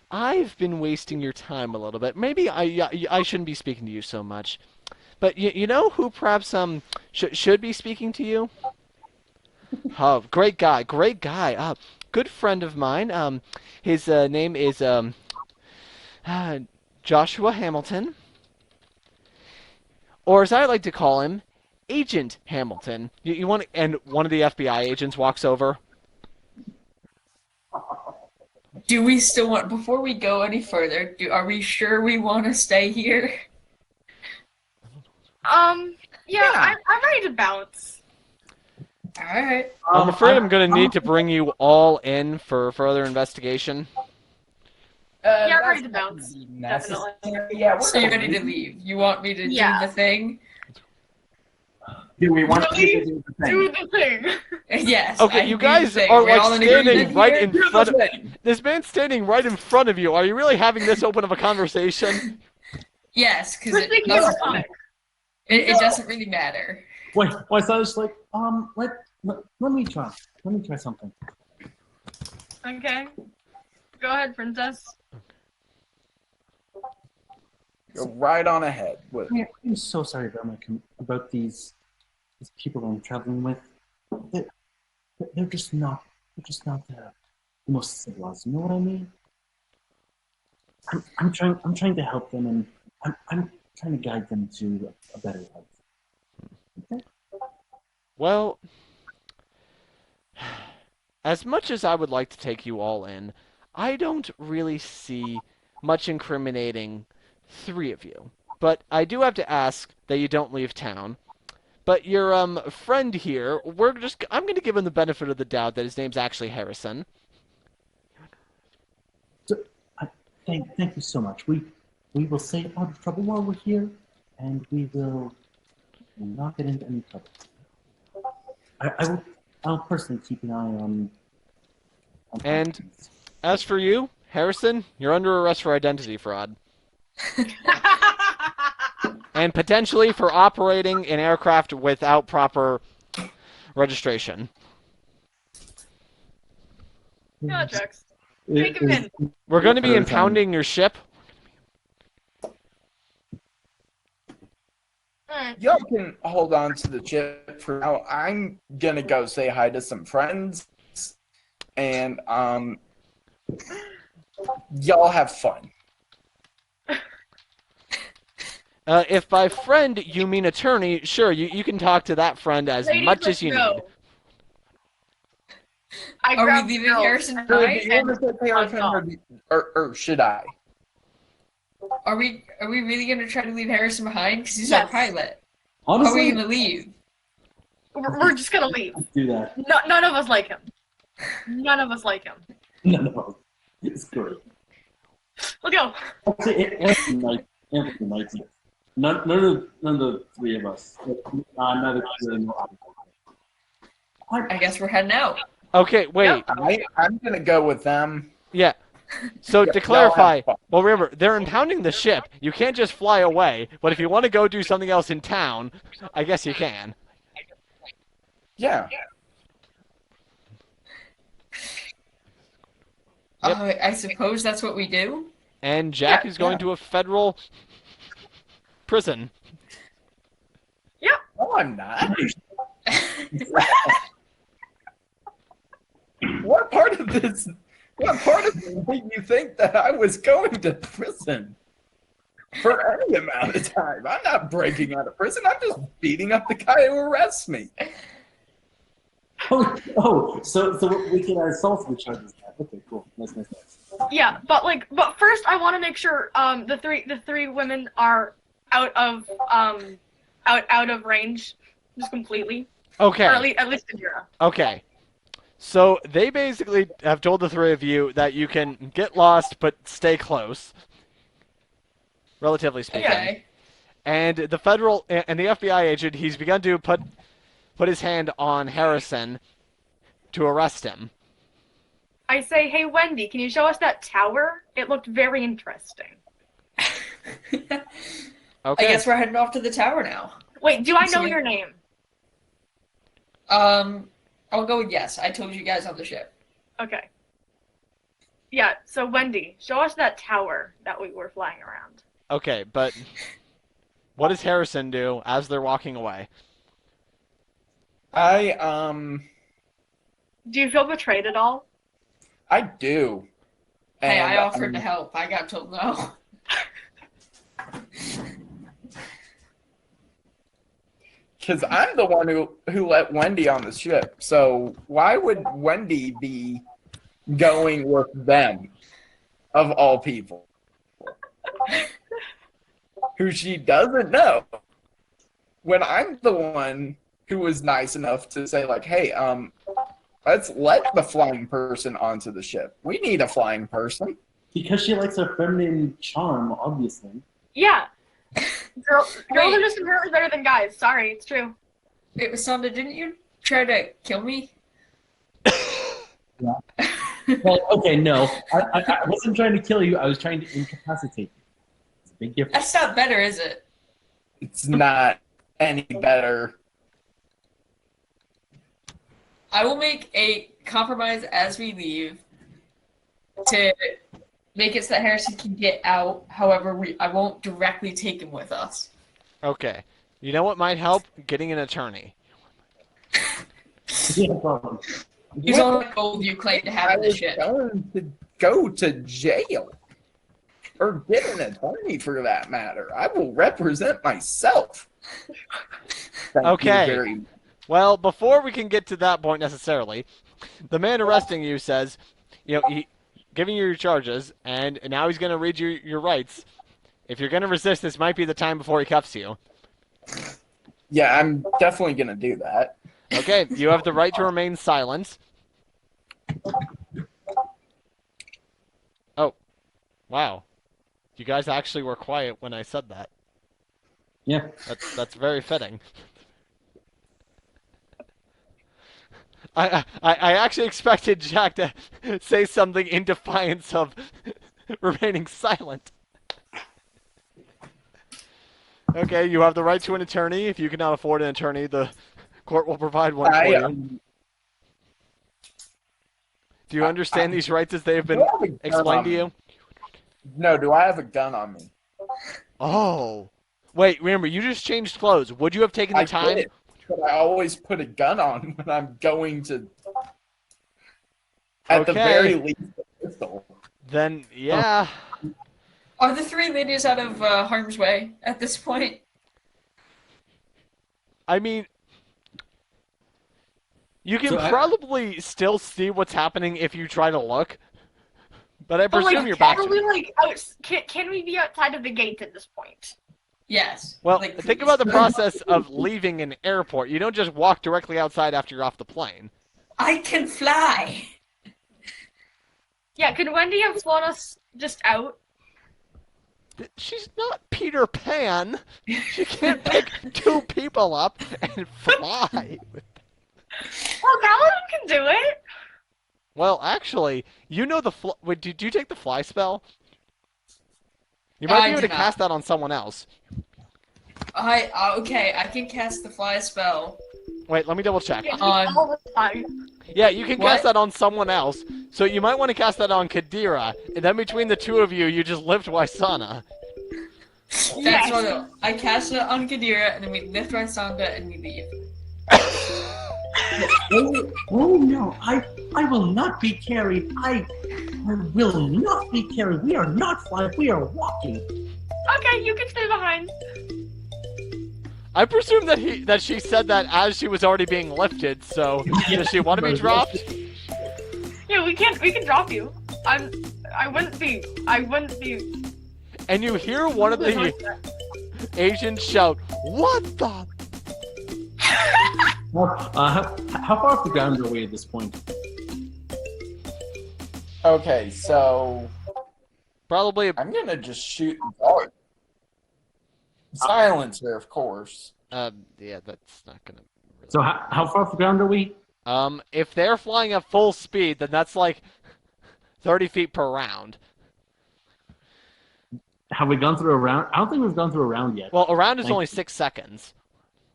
I've been wasting your time a little bit. Maybe I shouldn't be speaking to you so much. But you know who perhaps should be speaking to you? Oh, great guy. Good friend of mine. His name is Joshua Hamilton, or as I like to call him, Agent Hamilton. You want? And one of the FBI agents walks over. Do we still want, before we go any further, are we sure we want to stay here? Yeah. I'm ready to bounce. Alright. I'm afraid I'm going to need to bring you all in for further investigation. Yeah, I'm ready to bounce. Definitely. Yeah, So you're ready to leave. You want me to Yeah. do the thing? Do we want Really? to do the thing? Do the thing. Yes. Okay, I you do the guys thing. are we all like in standing agreement right here? in front of this man's standing right in front of you. Are you really having this open of a conversation? Yes, because We're it thinking of doesn't, time. it doesn't really matter. Wait, so I was like, let me try something. Okay. Go ahead, princess. Go right on ahead. Yeah, I'm so sorry about these people I'm traveling with. They're just not the most civilized. You know what I mean? I'm trying to help them, and I'm trying to guide them to a better life. Well, as much as I would like to take you all in, I don't really see much incriminating three of you. But I do have to ask that you don't leave town. But your friend here, I'm going to give him the benefit of the doubt that his name's actually Harrison. So, thank you so much. We will stay out of trouble while we're here, and we will not get into any trouble. I'll personally keep an eye on And actions. as for you, Harrison, you're under arrest for identity fraud. And potentially for operating an aircraft without proper registration. No jokes. Take him in. We're going to be impounding your ship. Y'all can hold on to the chip for now. I'm gonna go say hi to some friends, and y'all have fun. If by friend you mean attorney, sure, you can talk to that friend as Ladies, much let's as you go. need. I Are we grabbed leaving Bill. Harrison Do you behind? want to say Harrison, or should I? Are we really gonna try to leave Harrison behind? Because he's our Yes. pilot. How are we Honestly, gonna leave? We're just gonna leave. do that. No, none of us like him. None of us like him. No, it's great. Let's go. Actually, Anthony might. None of the three of us. Neither really know. I guess we're heading out. Okay, wait. I'm gonna go with them. Yeah. So Yeah, to y'all clarify, have fun. well, remember, they're impounding the ship. You can't just fly away. But if you want to go do something else in town, I guess you can. Yeah. Yep. I suppose that's what we do. And Jack Yeah, is going to a federal prison. No, I'm not. What part of this? What part of me made you think that I was going to prison for any amount of time? I'm not breaking out of prison. I'm just beating up the guy who arrests me. So we can add salt to the charges. Okay, cool. Nice. Yeah, but first I want to make sure the three women are out of range, just completely. Okay. Or at least Indira. Okay. So they basically have told the three of you that you can get lost but stay close, relatively speaking. Okay. And the FBI agent, he's begun to put his hand on Harrison to arrest him. I say, hey Wendy, can you show us that tower? It looked very interesting. Okay. I guess we're heading off to the tower now. Wait, do I know So- your name? I'll go with yes. I told you guys on the ship. Okay. Yeah, so Wendy, show us that tower that we were flying around. Okay, but what does Harrison do as they're walking away? I Do you feel betrayed at all? do. Hey, And, I offered to help. I got told no. Because I'm the one who let Wendy on the ship. So why would Wendy be going with them, of all people, who she doesn't know? When I'm the one who was nice enough to say, like, hey, let's let the flying person onto the ship. We need a flying person. Because she likes her feminine charm, obviously. Yeah. Girls are just inherently better than guys. Sorry, it's true. Wait, Sonda, didn't you try to kill me? Well, okay, no. I wasn't trying to kill you. I was trying to incapacitate you. It's a big difference. That's not better, is it? It's not any better. I will make a compromise as we leave to make it so that Harrison can get out. However, I won't directly take him with us. Okay. You know what might help? Getting an attorney. Yeah, no problem. He's all the gold you claim to have I in the was ship. going to go to jail. or get an attorney for that matter. I will represent myself. Thank Okay. you very much. Well, before we can get to that point necessarily, the man arresting you says, giving you your charges, and now he's going to read you your rights. If you're going to resist, this might be the time before he cuffs you. Yeah, I'm definitely going to do that. Okay, you have the right to remain silent. Oh, wow. You guys actually were quiet when I said that. Yeah. That's very fitting. I actually expected Jack to say something in defiance of remaining silent. Okay, you have the right to an attorney. If you cannot afford an attorney, the court will provide one for you. Do you understand these rights as they have been explained to you? No, do I have a gun on me? Oh. Wait, remember, you just changed clothes. Would you have taken the time? Did, but I always put a gun on when I'm going to... At the very least, a pistol. Then, yeah. Are the three ladies out of harm's way at this point? I mean, you can probably still see what's happening if you try to look. But I presume you're back. Can we be outside of the gates at this point? Yes. Well, think about the process of leaving an airport. You don't just walk directly outside after you're off the plane. I can fly. Yeah, could Wendy have flown us just out? She's not Peter Pan. She can't pick two people up and fly. Well, Paladin can do it. Well, actually, you know the Wait, did you take the fly spell? You might be able to cast that on someone else. Okay, I can cast the fly spell. Wait, let me double check. All the time. Yeah, you can cast that on someone else. So you might want to cast that on Kadira, and then between the two of you, you just lift Waisana. That's what I cast it on Kadira, and then we lift Waisana and we leave. Oh no, I will not be carried. I will not be carried. We are not flying. We are walking. Okay, you can stay behind. I presume that she said that as she was already being lifted. So does she want to be dropped? Yeah, we can drop you. I wouldn't be. And you hear one of the Asians shout, "What the?" How far off the ground are we at this point? Okay, so... Probably... I'm gonna just shoot dart. Silencer, of course. Yeah, that's not gonna... So how far off the ground are we? If they're flying at full speed, then that's like 30 feet per round. Have we gone through a round? I don't think we've gone through a round yet. Well, a round is only 6 seconds.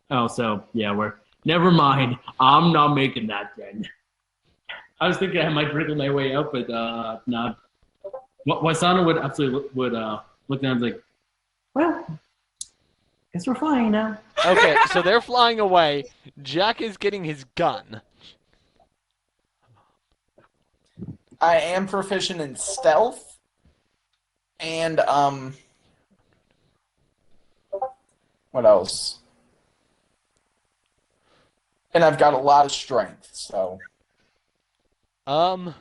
Oh, so, yeah, never mind. I'm not making that then. I was thinking I might wriggle my way up, but, not. Waisana would absolutely look down and be like, well, guess we're flying now. Okay, so they're flying away. Jack is getting his gun. I am proficient in stealth. And, what else? And I've got a lot of strength, so. I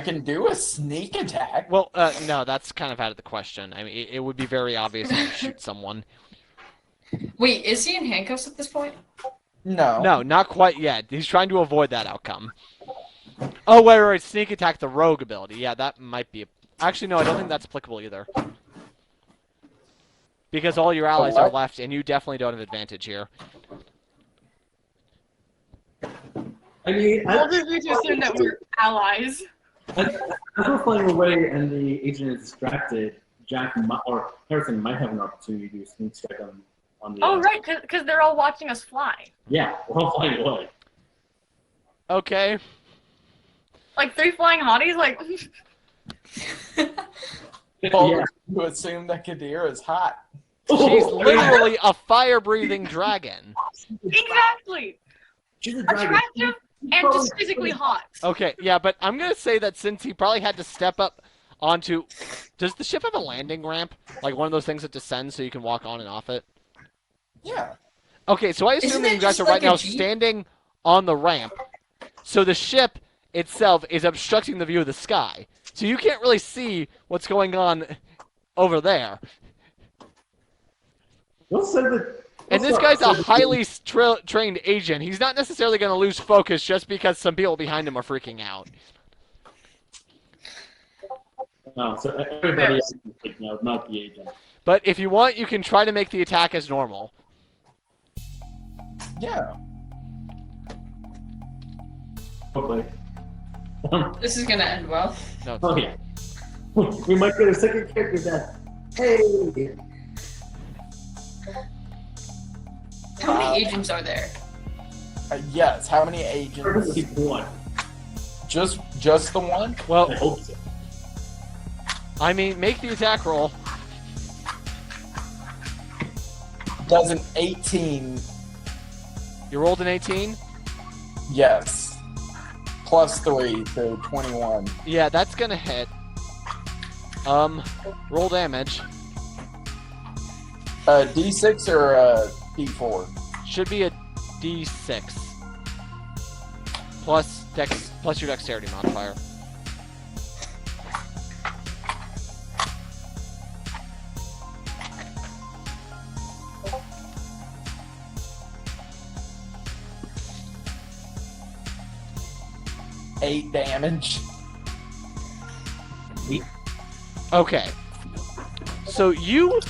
can do a sneak attack. Well, no, that's kind of out of the question. I mean, it would be very obvious if you shoot someone. Wait, is he in handcuffs at this point? No. No, not quite yet. He's trying to avoid that outcome. Oh, wait, sneak attack, the rogue ability. Yeah, that might be... Actually, no, I don't think that's applicable either. Because all your allies are left, and you definitely don't have advantage here. I mean, We'll just need to assume that we're allies. As we're flying away and the agent is distracted, Jack or Harrison might have an opportunity to do a sneak strike on the... Oh, right, because they're all watching us fly. Yeah, we're all flying away. Okay. Like 3 flying hotties, like... Well, you assume that Kadir is hot. She's literally a fire-breathing dragon. Exactly. She's a dragon. Attractive and just physically hot. Okay, yeah, but I'm gonna say that since he probably had to step up onto... Does the ship have a landing ramp? Like one of those things that descends so you can walk on and off it? Yeah. Okay, so I assume Isn't that it you guys just are like right a now Jeep? standing on the ramp. So the ship itself is obstructing the view of the sky. So you can't really see what's going on over there. We'll send it. And this guy's a highly trained agent. He's not necessarily going to lose focus just because some people behind him are freaking out. No, so everybody else is taking out, not the agent. But if you want, you can try to make the attack as normal. Yeah. Hopefully. This is gonna end well. No, it's Oh not. yeah. We might get a second character death. Hey! How many agents are there? Yes. How many agents? Perfectly one. Just the one? I Well, hope so. I mean, make the attack roll. Does an 18? You rolled an 18? Yes. Plus 3, so 21. Yeah, that's going to hit. Roll damage. A D6 or a D4? Should be a D6. Plus your dexterity modifier. Eight damage. Okay. So you,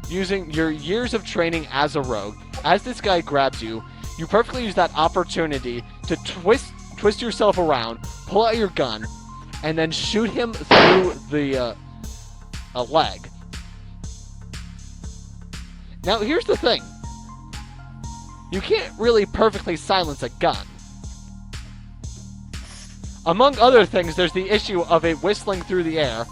using your years of training as a rogue, as this guy grabs you, you perfectly use that opportunity to twist yourself around, pull out your gun, and then shoot him through the leg. Now, here's the thing. You can't really perfectly silence a gun. Among other things, there's the issue of it whistling through the air.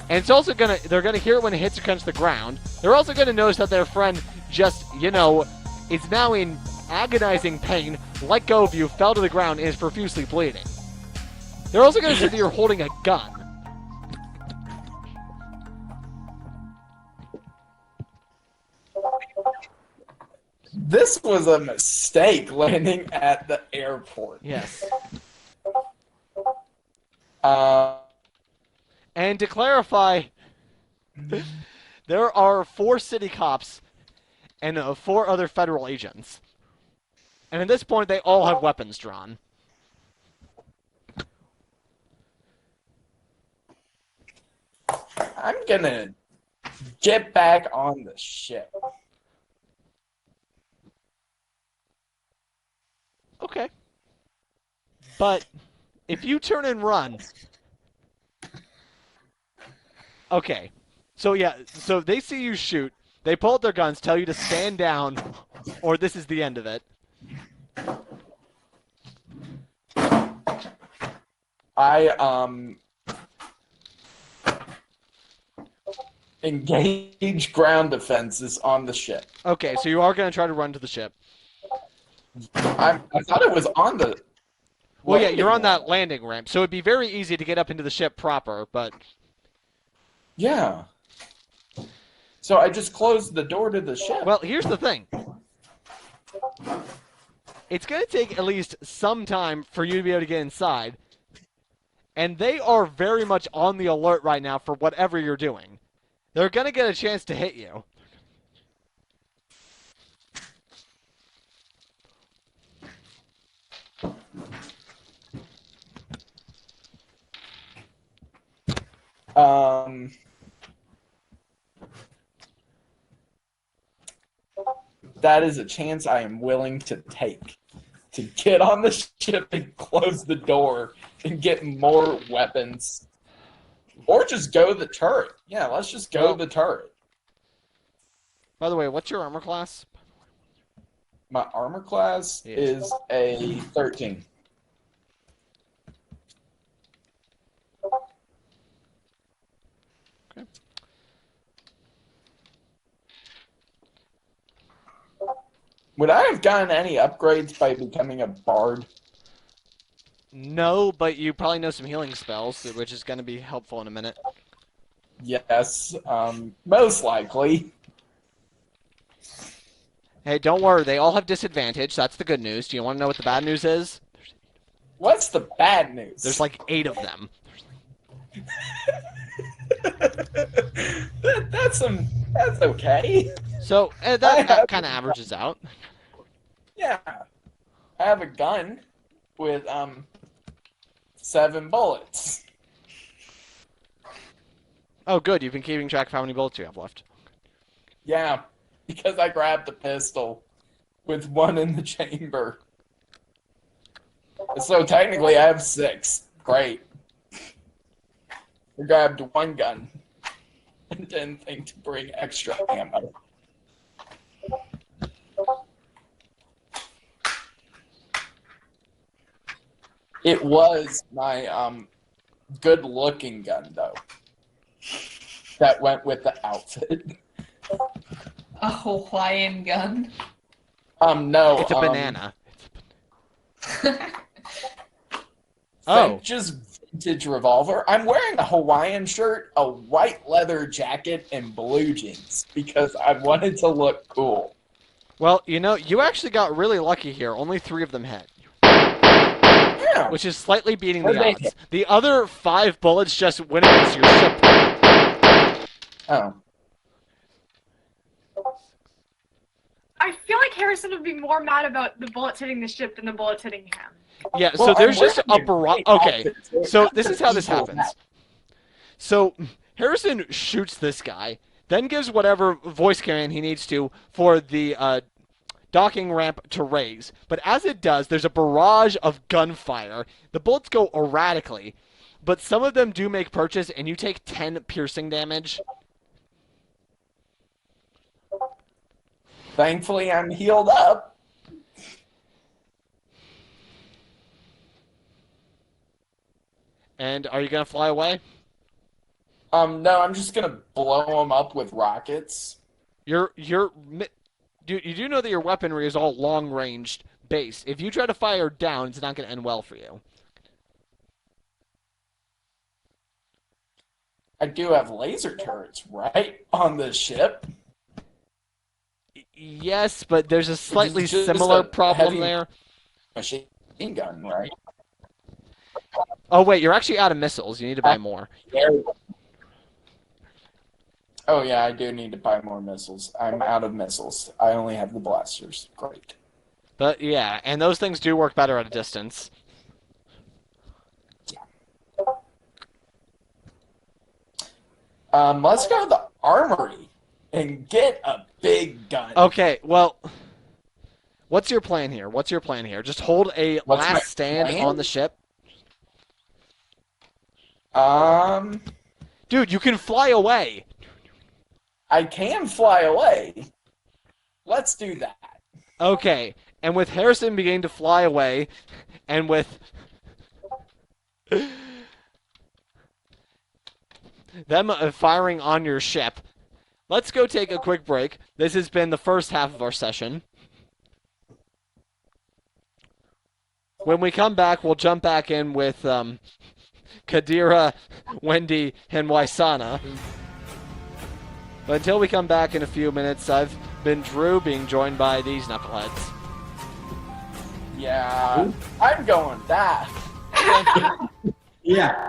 And it's also they're gonna hear it when it hits against the ground. They're also gonna notice that their friend just, is now in agonizing pain, let go of you, fell to the ground, and is profusely bleeding. They're also gonna see that you're holding a gun. This was a mistake landing at the airport. Yes. And to clarify, there are 4 city cops and 4 other federal agents. And at this point, they all have weapons drawn. I'm gonna get back on the ship. Okay. But if you turn and run... Okay. So they see you shoot. They pull out their guns, tell you to stand down, or this is the end of it. I engage ground defenses on the ship. Okay, so you are going to try to run to the ship. I thought it was on the. Well, yeah, you're on that landing ramp, so it'd be very easy to get up into the ship proper, but... Yeah. So I just closed the door to the ship. Well, here's the thing. It's going to take at least some time for you to be able to get inside, and they are very much on the alert right now for whatever you're doing. They're going to get a chance to hit you. That is a chance I am willing to take. To get on the ship and close the door and get more weapons. Or just go the turret. Yeah, let's just go the turret. By the way, what's your armor class? My armor class is a 13. Okay. Would I have gotten any upgrades by becoming a bard? No, but you probably know some healing spells, which is going to be helpful in a minute. Yes, most likely. Hey, don't worry. They all have disadvantage. That's the good news. Do you want to know what the bad news is? What's the bad news? There's like 8 of them. That's okay. So that kind of averages out. Yeah. I have a gun with 7 bullets. Oh, good. You've been keeping track of how many bullets you have left. Yeah, because I grabbed a pistol with 1 in the chamber. So technically I have 6. Great. I grabbed 1 gun and didn't think to bring extra ammo. It was my good-looking gun, though, that went with the outfit. A Hawaiian gun. No. It's a banana. Oh. Just vintage revolver. I'm wearing a Hawaiian shirt, a white leather jacket, and blue jeans because I wanted to look cool. Well, you know, you actually got really lucky here. Only 3 of them hit. Yeah. Which is slightly beating Where'd the they odds. hit? The other 5 bullets just went against your ship. Oh. I feel like Harrison would be more mad about the bullets hitting the ship than the bullets hitting him. Yeah, Well, so there's I'm just a wearing barrage. great Okay, outfits, so so it's this is how this equal happens. out. So Harrison shoots this guy, then gives whatever voice command he needs to for the docking ramp to raise. But as it does, there's a barrage of gunfire. The bullets go erratically, but some of them do make purchase, and you take 10 piercing damage. Thankfully, I'm healed up. And are you gonna fly away? No, I'm just gonna blow them up with rockets. Dude, you do know that your weaponry is all long-ranged base. If you try to fire down, it's not gonna end well for you. I do have laser turrets, right, on the ship. Yes, but there's a slightly Just similar a problem heavy- there. Machine gun, right? Oh wait, you're actually out of missiles. You need to buy more. Oh yeah, I do need to buy more missiles. I'm out of missiles. I only have the blasters. Great. But yeah, and those things do work better at a distance. Let's go to the armory and get a big gun. Okay, well, what's your plan here? Just hold a What's my last stand plan? on the ship. Dude, you can fly away. I can fly away. Let's do that. Okay, and with Harrison beginning to fly away, and with them firing on your ship, let's go take a quick break. This has been the first half of our session. When we come back, we'll jump back in with Kadira, Wendy, and Waisana. But until we come back in a few minutes, I've been Drew, being joined by these knuckleheads. Yeah, I'm going that. Yeah.